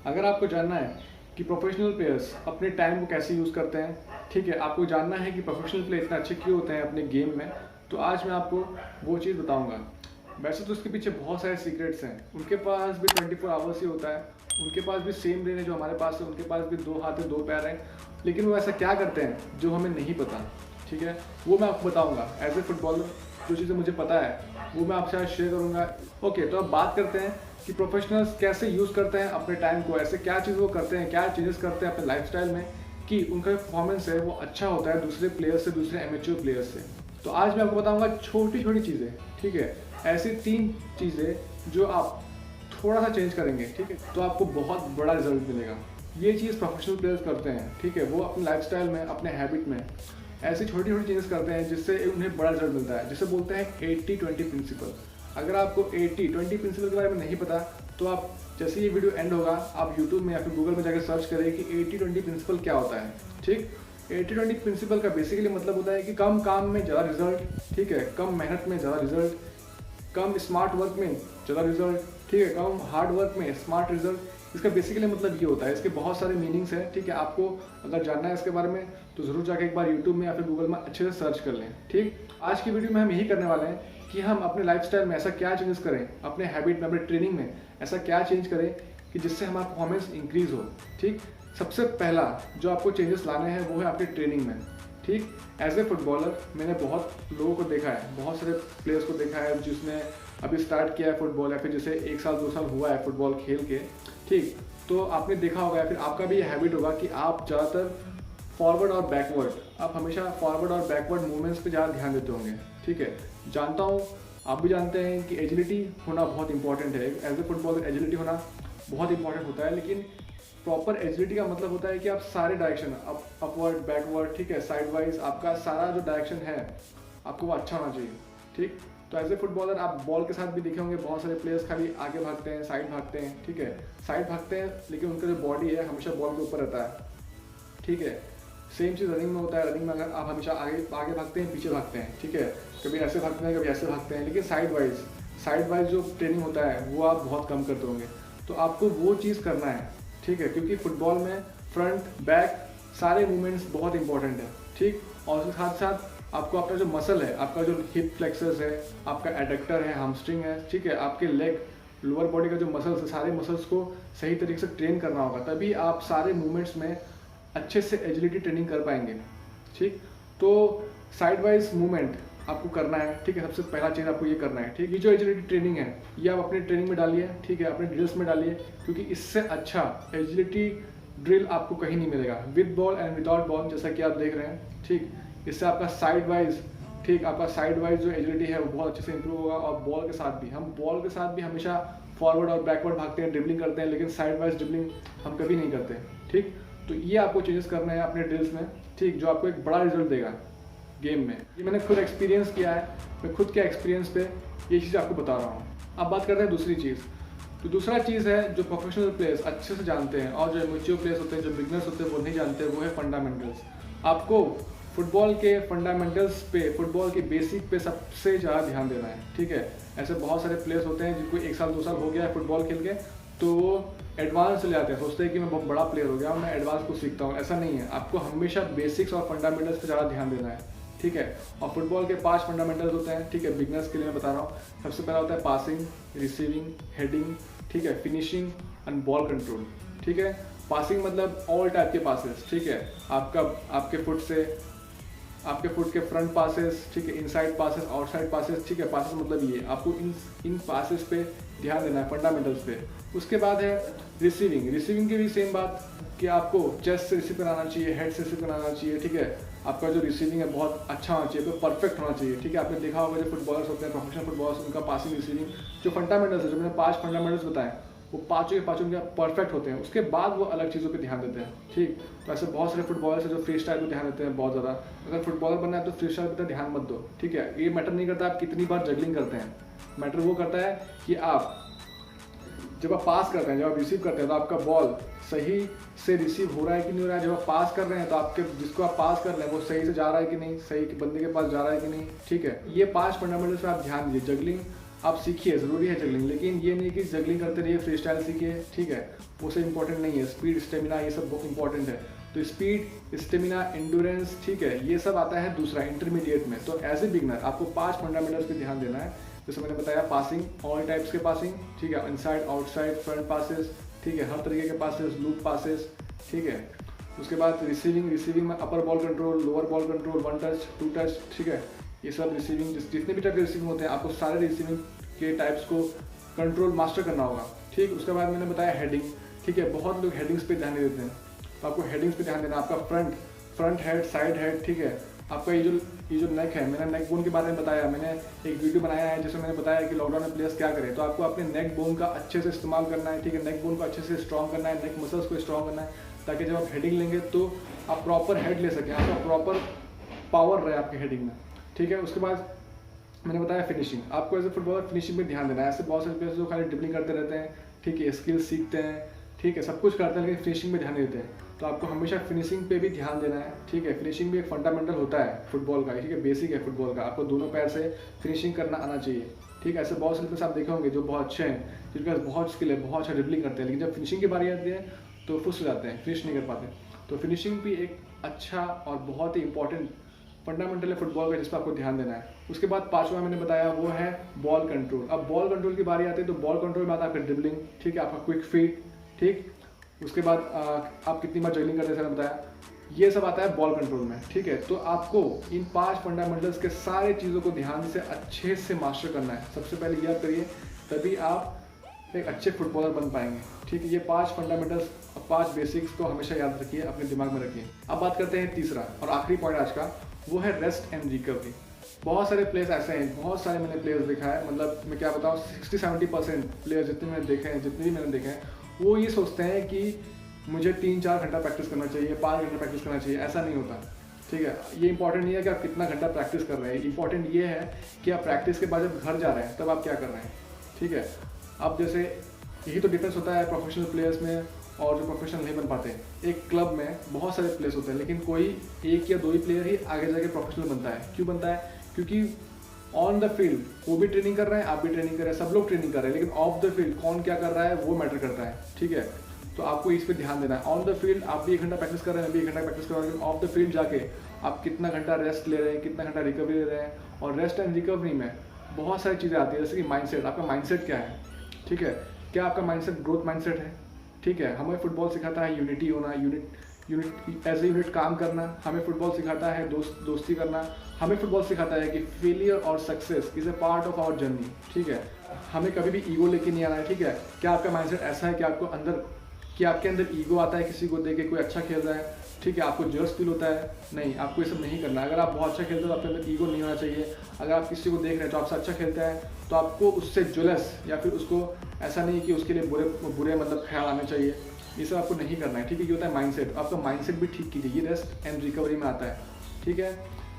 अगर आपको जानना है कि प्रोफेशनल प्लेयर्स अपने टाइम को कैसे यूज़ करते हैं, ठीक है, आपको जानना है कि प्रोफेशनल प्लेयर इतना अच्छे क्यों होते हैं अपने गेम में, तो आज मैं आपको वो चीज़ बताऊंगा। वैसे तो उसके पीछे बहुत सारे सीक्रेट्स हैं। उनके पास भी 24 आवर्स ही होता है, उनके पास भी सेम ब्रेन है जो हमारे पास है, उनके पास भी 2 हाथ है 2 पैर हैं, लेकिन वो ऐसा क्या करते हैं जो हमें नहीं पता, ठीक है, वो मैं आपको बताऊँगा। एज ए फुटबॉलर जो चीज़ें मुझे पता है वो मैं आपसे आज शेयर करूँगा। ओके, तो अब बात करते हैं कि प्रोफेशनल्स कैसे यूज़ करते हैं अपने टाइम को, ऐसे क्या चीज़ वो करते हैं, क्या चेंजेस करते हैं अपने लाइफस्टाइल में कि उनका परफॉर्मेंस है वो अच्छा होता है दूसरे प्लेयर्स से, दूसरे एमेच्योर प्लेयर्स से। तो आज मैं आपको बताऊंगा छोटी छोटी चीज़ें, ठीक है, ऐसी 3 चीज़ें जो आप थोड़ा सा चेंज करेंगे, ठीक है, तो आपको बहुत बड़ा रिजल्ट मिलेगा। ये चीज़ प्रोफेशनल प्लेयर्स करते हैं, ठीक है, वो अपने लाइफस्टाइल में, अपने हैबिट में ऐसी छोटी छोटी चेंजेस करते हैं जिससे उन्हें बड़ा रिजल्ट मिलता है, जिसे बोलते हैं 80-20 प्रिंसिपल। अगर आपको 80-20 प्रिंसिपल के बारे में नहीं पता तो आप जैसे ये वीडियो एंड होगा आप यूट्यूब में या फिर गूगल में जाकर सर्च करें कि 80-20 प्रिंसिपल क्या होता है। ठीक, 80-20 प्रिंसिपल का बेसिकली मतलब होता है कि कम काम में ज़्यादा रिजल्ट, ठीक है, कम मेहनत में ज़्यादा रिजल्ट, कम स्मार्ट वर्क में ज़्यादा रिजल्ट, ठीक है, कम हार्ड वर्क में स्मार्ट रिजल्ट। इसका बेसिकली मतलब ये होता है। इसके बहुत सारे मीनिंग्स हैं, ठीक है, आपको अगर जानना है इसके बारे में तो ज़रूर जाके एक बार यूट्यूब में या फिर गूगल में अच्छे से सर्च कर लें। ठीक, आज की वीडियो में हम यही करने वाले हैं कि हम अपने लाइफस्टाइल में ऐसा क्या चेंजेस करें, अपने हैबिट में, अपने ट्रेनिंग में ऐसा क्या चेंज करें कि जिससे हमारा परफॉर्मेंस इंक्रीज़ हो। ठीक, सबसे पहला जो आपको चेंजेस लाने हैं वो है आपकी ट्रेनिंग में। ठीक, एज ए फुटबॉलर मैंने बहुत लोगों को देखा है, बहुत सारे प्लेयर्स को देखा है जिसने अभी स्टार्ट किया है फुटबॉल या फिर जैसे 1 साल 2 साल हुआ है फुटबॉल खेल के। ठीक, तो आपने देखा होगा या फिर आपका भी ये हैबिट होगा कि आप ज़्यादातर फॉरवर्ड और बैकवर्ड, आप हमेशा फॉरवर्ड और बैकवर्ड मूवमेंट्स पे ज़्यादा ध्यान देते होंगे। ठीक है, जानता हूँ आप भी जानते हैं कि एजिलिटी होना बहुत इंपॉर्टेंट है। एज ए फुटबॉलर एजिलिटी होना बहुत इंपॉर्टेंट होता है, लेकिन प्रॉपर एजिलिटी का मतलब होता है कि आप सारे डायरेक्शन, अपवर्ड, बैकवर्ड, ठीक है, साइड वाइज, आपका सारा जो डायरेक्शन है आपको वो अच्छा होना चाहिए। ठीक, तो एज ए फुटबॉलर आप बॉल के साथ भी देखे होंगे बहुत सारे प्लेयर्स खाली आगे भागते हैं, साइड भागते हैं, ठीक है, साइड भागते हैं लेकिन उनका जो बॉडी है हमेशा बॉल के ऊपर रहता है। ठीक है, सेम चीज़ रनिंग में होता है। रनिंग में अगर आप हमेशा आगे आगे भागते हैं, पीछे भागते हैं, ठीक है, कभी ऐसे भागते हैं, कभी ऐसे भागते हैं, लेकिन साइड वाइज जो ट्रेनिंग होता है वो आप बहुत कम करते होंगे। तो आपको वो चीज़ करना है, ठीक है, क्योंकि फुटबॉल में फ्रंट बैक सारे मूवमेंट्स बहुत इंपॉर्टेंट है। ठीक, और उसके साथ साथ आपको अपना जो मसल है, आपका जो हिप फ्लेक्सर्स है, आपका एडक्टर है, hamstring है, ठीक है, आपके लेग, लोअर बॉडी का जो मसल्स है, सारे मसल्स को सही तरीके से ट्रेन करना होगा, तभी आप सारे मूवमेंट्स में अच्छे से एजिलिटी ट्रेनिंग कर पाएंगे। ठीक, तो साइड वाइज मूवमेंट आपको करना है। ठीक है, सबसे पहला चीज़ आपको ये करना है। ठीक, ये जो एजिलिटी ट्रेनिंग है ये आप अपनी ट्रेनिंग में डालिए, ठीक है, अपने ड्रिल्स में डालिए, क्योंकि इससे अच्छा एजिलिटी ड्रिल आपको कहीं नहीं मिलेगा, with ball and without ball, जैसा कि आप देख रहे हैं। ठीक, इससे आपका साइड वाइज, ठीक, आपका साइड वाइज जो एजिलिटी है वो बहुत अच्छे से इंप्रूव होगा। और बॉल के साथ भी, हम बॉल के साथ भी हमेशा फॉरवर्ड और बैकवर्ड भागते हैं, ड्रिबलिंग करते हैं, लेकिन साइड वाइज ड्रिबलिंग हम कभी नहीं करते। ठीक, तो ये आपको चेंजेस करना है अपने ड्रिल्स में, ठीक, जो आपको एक बड़ा रिजल्ट देगा गेम में। ये मैंने खुद एक्सपीरियंस किया है, मैं खुद के एक्सपीरियंस पे ये चीज़ आपको बता रहा हूँ। अब बात करते हैं दूसरी चीज़। तो दूसरा चीज़ है जो प्रोफेशनल प्लेयर्स अच्छे से जानते हैं और जो मैच्योर प्लेयर्स होते हैं, जो बिगनर्स होते हैं वो नहीं जानते, वो है फंडामेंटल्स। आपको फुटबॉल के फंडामेंटल्स पे, फुटबॉल के बेसिक पे सबसे ज़्यादा ध्यान देना है। ठीक है, ऐसे बहुत सारे प्लेयर्स होते हैं जिनको 1 साल 2 साल हो गया है फुटबॉल खेल के, तो वो एडवांस चले जाते हैं, सोचते हैं कि मैं बहुत बड़ा प्लेयर हो गया हूँ, मैं एडवांस को सीखता हूँ। ऐसा नहीं है, आपको हमेशा बेसिक्स और फंडामेंटल्स पे ज़्यादा ध्यान देना है। ठीक है, और फुटबॉल के 5 फंडामेंटल्स होते हैं। ठीक है, बिगनर्स के लिए मैं बता रहा हूँ। सबसे पहला होता है पासिंग, रिसीविंग, हेडिंग, ठीक है, फिनिशिंग एंड बॉल कंट्रोल। ठीक है, पासिंग मतलब ऑल टाइप के पासेस, ठीक है, आपके फुट से, आपके फुट के फ्रंट पासेस, ठीक है, इनसाइड पासेस, आउटसाइड पासेस, ठीक है, पासेस मतलब ये आपको इन पासेस पे ध्यान देना है, फंडामेंटल्स पे। उसके बाद है रिसीविंग की भी सेम बात कि आपको चेस्ट से रिसीव कराना चाहिए, हेड से रिसीव कराना चाहिए। ठीक है, आपका जो रिसीविंग है बहुत अच्छा होना चाहिए, तो परफेक्ट होना चाहिए। ठीक है, आपने देखा होगा जो फुटबॉलर्स होते हैं, प्रोफेशनल फुटबॉलर्स, उनका पासिंग, रिसीविंग जो फंडामेंटल्स है, जो मैंने 5 फंडामेंटल्स बताए, वो पाँचों के पाँचों उनके परफेक्ट होते हैं। उसके बाद वो अलग चीज़ों पे ध्यान देते हैं। ठीक, तो ऐसे बहुत सारे फुटबॉलर्स हैं जो फ्री स्टाइल पे ध्यान देते हैं बहुत ज़्यादा। अगर फुटबॉलर बनना है तो फ्री स्टाइल पे ध्यान मत दो। ठीक है, ये मैटर नहीं करता आप कितनी बार जगलिंग करते हैं, मैटर वो करता है कि आप जब आप पास करते हैं, जब आप रिसीव करते हैं तो आपका बॉल सही से रिसीव हो रहा है कि नहीं हो रहा है। जब आप पास कर रहे हैं तो आपके जिसको आप पास कर रहे हैं वो सही से जा रहा है कि नहीं, सही बंदे के पास जा रहा है कि नहीं। ठीक है, ये 5 फंडामेंटल्स पे आप ध्यान दीजिए। जगलिंग आप सीखिए, ज़रूरी है जगलिंग, लेकिन ये नहीं कि जगलिंग करते रहिए, फ्री स्टाइल सीखिए, ठीक है, वो सब इंपॉर्टेंट नहीं है। स्पीड, स्टेमिना, ये सब बहुत इंपॉर्टेंट है। तो स्पीड, स्टेमिना, एंडोरेंस, ठीक है, ये सब आता है दूसरा इंटरमीडिएट में। तो एज ए बिगनर आपको 5 फंडामेंटल्स पे ध्यान देना है। जैसे मैंने बताया, पासिंग, ऑल टाइप्स के पासिंग, ठीक है, इनसाइड, आउटसाइड, फ्रंट पासेस, ठीक है, हर तरीके के पासेस, लूप पासेस, ठीक है। उसके बाद रिसीविंग में upper ball control, lower ball control, 1 touch, 2 touch, ठीक है, ये सब रिसीविंग, जितने भी टाइप के रिसीविंग होते हैं आपको सारे रिसीविंग के टाइप्स को कंट्रोल मास्टर करना होगा, ठीक। उसके बाद मैंने बताया हेडिंग, ठीक है, बहुत लोग हेडिंग्स पे ध्यान नहीं देते हैं, तो आपको हेडिंग्स पे ध्यान देना। आपका फ्रंट हेड, साइड हेड, ठीक है, आपका ये जो नेक है, मैंने नेक बोन के बारे में बताया, मैंने एक वीडियो बनाया है जिसमें मैंने बताया कि लॉकडाउन में प्लेयर्स क्या करें। तो आपको अपने नेक बोन का अच्छे से इस्तेमाल करना है, ठीक है, नेक बोन को अच्छे से स्ट्रॉन्ग करना है, नेक मसल्स को स्ट्रॉन्ग करना है, ताकि जब आप हेडिंग लेंगे तो आप प्रॉपर हेड ले सकें, आपका प्रॉपर पावर रहे आपके हेडिंग में, ठीक है। उसके बाद मैंने बताया फिनिशिंग, आपको एज ए फुटबॉलर फिनिशिंग पे ध्यान देना है। ऐसे बहुत सारे प्लेयर्स जो खाली ड्रिबलिंग करते रहते हैं, ठीक है, स्किल्स सीखते हैं, ठीक है, सब कुछ करते हैं, लेकिन फिनिशिंग पे ध्यान नहीं देते हैं। तो आपको हमेशा फिनिशिंग पे भी ध्यान देना है, ठीक है। फिनिशिंग भी एक फंडामेंटल होता है फुटबॉल का, ठीक है, बेसिक है फुटबॉल का। आपको दोनों पैर से फिनिशिंग करना आना चाहिए, ठीक है। ऐसे बहुत सारे प्लेयर्स आप देखे होंगे जो बहुत अच्छे हैं, जिनके पास बहुत स्किल है, बहुत अच्छा ड्रिबलिंग करते हैं, लेकिन जब फिनिशिंग की बारी आती है तो फुस जाते हैं, फिनिश नहीं कर पाते। तो फिनिशिंग भी एक अच्छा और बहुत ही इंपॉर्टेंट फंडामेंटल है फुटबॉल का, जिस पर आपको ध्यान देना है। उसके बाद 5वां मैंने बताया वो है बॉल कंट्रोल। अब बॉल कंट्रोल की बारी आती है तो बॉल कंट्रोल में आता है आपका ड्रिबलिंग, ठीक है, आपका क्विक फीट, ठीक। उसके बाद आप कितनी बार जगलिंग करते हैं, मैंने बताया, ये सब आता है बॉल कंट्रोल में, ठीक है। तो आपको इन 5 फंडामेंटल्स के सारे चीज़ों को ध्यान से अच्छे से मास्टर करना है। सबसे पहले याद करिए, तभी आप एक अच्छे फुटबॉलर बन पाएंगे, ठीक है। ये 5 फंडामेंटल्स, 5 बेसिक्स को हमेशा याद रखिए, अपने दिमाग में रखिए। अब बात करते हैं तीसरा और आखिरी पॉइंट आज का, वो है रेस्ट एंड रिकवरी। बहुत सारे प्लेयर्स ऐसे हैं, बहुत सारे मैंने प्लेयर्स देखा है, मतलब मैं क्या बताऊँ, 60-70% प्लेयर्स जितने मैंने देखे हैं, जितने भी मैंने देखे हैं, वो ये सोचते हैं कि मुझे 3-4 घंटा प्रैक्टिस करना चाहिए, 5 घंटा प्रैक्टिस करना चाहिए। ऐसा नहीं होता, ठीक है। ये इंपॉर्टेंट नहीं है कि आप कितना घंटा प्रैक्टिस कर रहे हैं, इंपॉर्टेंट ये है कि आप प्रैक्टिस के बाद जब घर जा रहे हैं तब आप क्या कर रहे हैं, ठीक है। अब जैसे यही तो डिफरेंस होता है प्रोफेशनल प्लेयर्स में और जो प्रोफेशनल नहीं बन पाते। एक क्लब में बहुत सारे प्लेयर्स होते हैं, लेकिन कोई 1 या 2 ही प्लेयर ही आगे जाके प्रोफेशनल बनता है। क्यों बनता है? क्योंकि ऑन द फील्ड वो भी ट्रेनिंग कर रहे हैं, आप भी ट्रेनिंग कर रहे हैं, सब लोग ट्रेनिंग कर रहे हैं, लेकिन ऑफ द फील्ड कौन क्या कर रहा है वो मैटर करता है, ठीक है। तो आपको इस पर ध्यान देना है। ऑन द फील्ड आप भी 1 घंटा प्रैक्टिस कर रहे हैं, मैं भी 1 घंटा प्रैक्टिस कर रहा हूँ, लेकिन ऑफ द फील्ड जाके आप कितना घंटा रेस्ट ले रहे हैं, कितना घंटा रिकवरी ले रहे हैं। और रेस्ट एंड रिकवरी में बहुत सारी चीज़ें आती है, जैसे कि माइंडसेट, आपका माइंडसेट क्या है, ठीक है। क्या आपका माइंडसेट ग्रोथ माइंडसेट है, ठीक है। हमें फुटबॉल सिखाता है यूनिटी होना, यूनिट एज ए यूनिट काम करना। हमें फुटबॉल सिखाता है दोस्ती करना। हमें फुटबॉल सिखाता है कि फेलियर और success is a part of our journey, ठीक है। हमें कभी भी ईगो लेके नहीं आना है, ठीक है। क्या आपका माइंडसेट ऐसा है कि आपके अंदर ईगो आता है किसी को देख के, कोई अच्छा खेल रहा है, ठीक है, आपको जर्स फील होता है? नहीं, आपको ये सब नहीं करना। अगर आप बहुत अच्छा खेलते हो तो आपके अंदर ईगो नहीं होना चाहिए। अगर आप किसी को देख रहे हैं जो आपसे अच्छा खेलता है तो आपको उससे जेलस या फिर उसको ऐसा नहीं कि उसके लिए बुरे मतलब ख्याल आने चाहिए, ये सब आपको नहीं करना है, ठीक है। ये होता है माइंडसेट। आपका माइंडसेट भी ठीक कीजिए, ये रेस्ट एंड रिकवरी में आता है, ठीक है।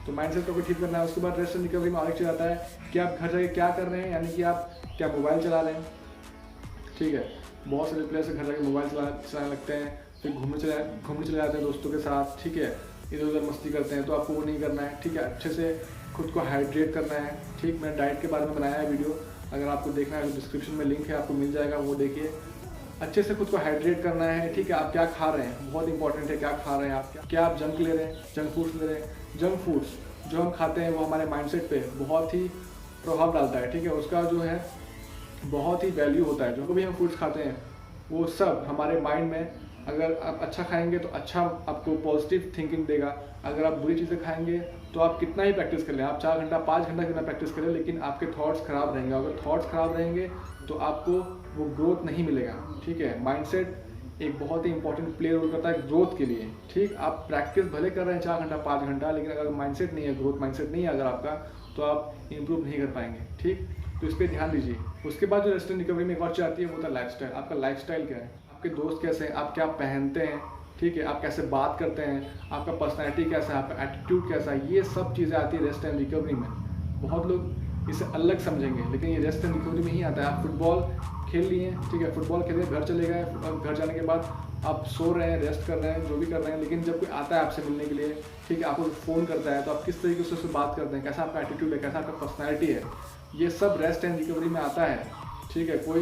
तो माइंडसेट को भी ठीक करना है। उसके बाद रेस्ट एंड रिकवरी में और एक चीज़ आता है कि आप घर जाके क्या कर रहे हैं, यानी कि आप क्या मोबाइल चला रहे हैं, ठीक है। बहुत सारे प्लेयर्स घर जाके मोबाइल चलाने लगते हैं, फिर घूमने चले जाते हैं दोस्तों के साथ, ठीक है, इधर उधर मस्ती करते हैं। तो आपको वो नहीं करना है, ठीक है। अच्छे से खुद को हाइड्रेट करना है, ठीक। मैंने डाइट के बारे में बनाया है वीडियो, अगर आपको देखना है तो डिस्क्रिप्शन में लिंक है, आपको मिल जाएगा, वो देखिए। अच्छे से खुद को हाइड्रेट करना है, ठीक है। आप क्या खा रहे हैं, बहुत इंपॉर्टेंट है, क्या खा रहे हैं आप, क्या आप जंक ले रहे हैं, जंक फूड्स ले रहे हैं। जंक फूड्स जो हम खाते हैं वो हमारे माइंडसेट पे बहुत ही प्रभाव डालता है, ठीक है। उसका जो है बहुत ही वैल्यू होता है। जो भी हम फूड्स खाते हैं वो सब हमारे माइंड में, अगर आप अच्छा खाएंगे तो अच्छा आपको पॉजिटिव थिंकिंग देगा। अगर आप बुरी चीज़ें खाएंगे तो आप कितना ही प्रैक्टिस कर लें, आप 4 घंटा 5 घंटा कितना प्रैक्टिस करें, लेकिन आपके थॉट्स खराब रहेंगे। अगर थॉट्स खराब रहेंगे तो आपको वो ग्रोथ नहीं मिलेगा, ठीक है। माइंडसेट एक बहुत ही इंपॉर्टेंट प्ले रोल करता है ग्रोथ के लिए, ठीक। आप प्रैक्टिस भले कर रहे हैं 4 घंटा 5 घंटा, लेकिन अगर माइंडसेट नहीं है, ग्रोथ माइंडसेट नहीं है अगर आपका, तो आप इम्प्रूव नहीं कर पाएंगे, ठीक। तो इस पर ध्यान दीजिए। उसके बाद जो रेस्ट एंड रिकवरी में एक और चीज़ आती है वो होता है लाइफस्टाइल। आपका लाइफस्टाइल क्या है, आपके दोस्त कैसे हैं, आप क्या पहनते हैं, ठीक है, आप कैसे बात करते हैं, आपका पर्सनैलिटी कैसा है, आपका एटीट्यूड कैसा है, ये सब चीज़ें आती है रेस्ट एंड रिकवरी में। बहुत लोग इसे अलग समझेंगे, लेकिन ये रेस्ट एंड रिकवरी में ही आता है। आप फुटबॉल खेल लिए, ठीक है, फुटबॉल खेल घर चले गए, घर जाने के बाद आप सो रहे हैं, रेस्ट कर रहे हैं, जो भी कर रहे हैं, लेकिन जब कोई आता है आपसे मिलने के लिए, ठीक है, आपको फ़ोन करता है, तो आप किस तरीके से उससे बात करते हैं, कैसा आपका एटीट्यूड है, कैसा आपका पर्सनैलिटी है, ये सब रेस्ट एंड रिकवरी में आता है, ठीक है। कोई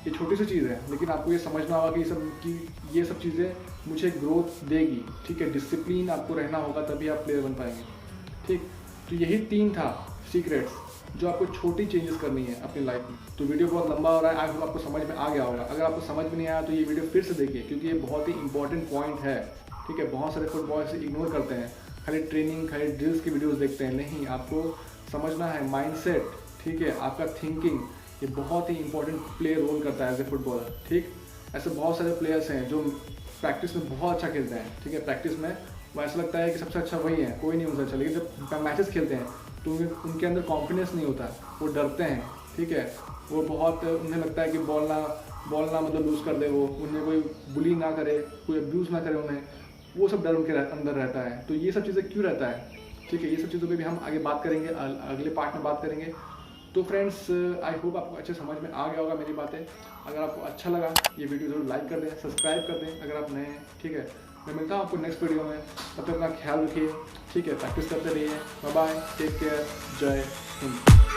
ये छोटी सी चीज़ है, लेकिन आपको ये समझना होगा कि ये सब चीज़ें मुझे ग्रोथ देगी, ठीक है। डिसिप्लिन आपको रहना होगा, तभी आप प्लेयर बन पाएंगे, ठीक। तो यही 3 था सीक्रेट्स जो आपको छोटी चेंजेस करनी है अपनी लाइफ में। तो वीडियो बहुत लंबा हो रहा है, आई होप आपको समझ में आ गया होगा। अगर आपको समझ में नहीं आया तो ये वीडियो फिर से देखिए, क्योंकि ये बहुत ही इंपॉर्टेंट पॉइंट है, ठीक है। बहुत सारे फुटबॉल से इग्नोर करते हैं, खाली ट्रेनिंग, खाली ड्रिल्स की वीडियोस देखते हैं। नहीं, आपको समझना है माइंडसेट, ठीक है, आपका थिंकिंग, ये बहुत ही इंपॉर्टेंट प्ले रोल करता है एज ए फुटबॉलर, ठीक। ऐसे बहुत सारे प्लेयर्स हैं जो प्रैक्टिस में बहुत अच्छा खेलते हैं, ठीक है। प्रैक्टिस में वो ऐसा लगता है कि सबसे अच्छा वही है, कोई नहीं उनसे अच्छा, लेकिन जब मैचेस खेलते हैं तो उनके अंदर कॉन्फिडेंस नहीं होता, वो डरते हैं, ठीक है। वो बहुत, उन्हें लगता है कि बॉल ना मतलब लूज़ कर दे, वो उन्हें कोई बुली ना करे, कोई अब्यूज़ ना करे उन्हें, वो सब डर उनके अंदर रहता है। तो ये सब चीज़ें क्यों रहता है, ठीक है, ये सब चीज़ों पे भी हम आगे बात करेंगे, अगले पार्ट में बात करेंगे। तो फ्रेंड्स, आई होप आपको अच्छे समझ में आ गया होगा मेरी बातें। अगर आपको अच्छा लगा ये वीडियो ज़रूर लाइक कर दें, सब्सक्राइब कर दें अगर आप नए हैं, ठीक है। मैं मिलता हूँ आपको नेक्स्ट वीडियो में, तब तक अपना ख्याल रखिए, ठीक है। प्रैक्टिस करते रहिए। बाय बाय, टेक केयर, जय हिंद।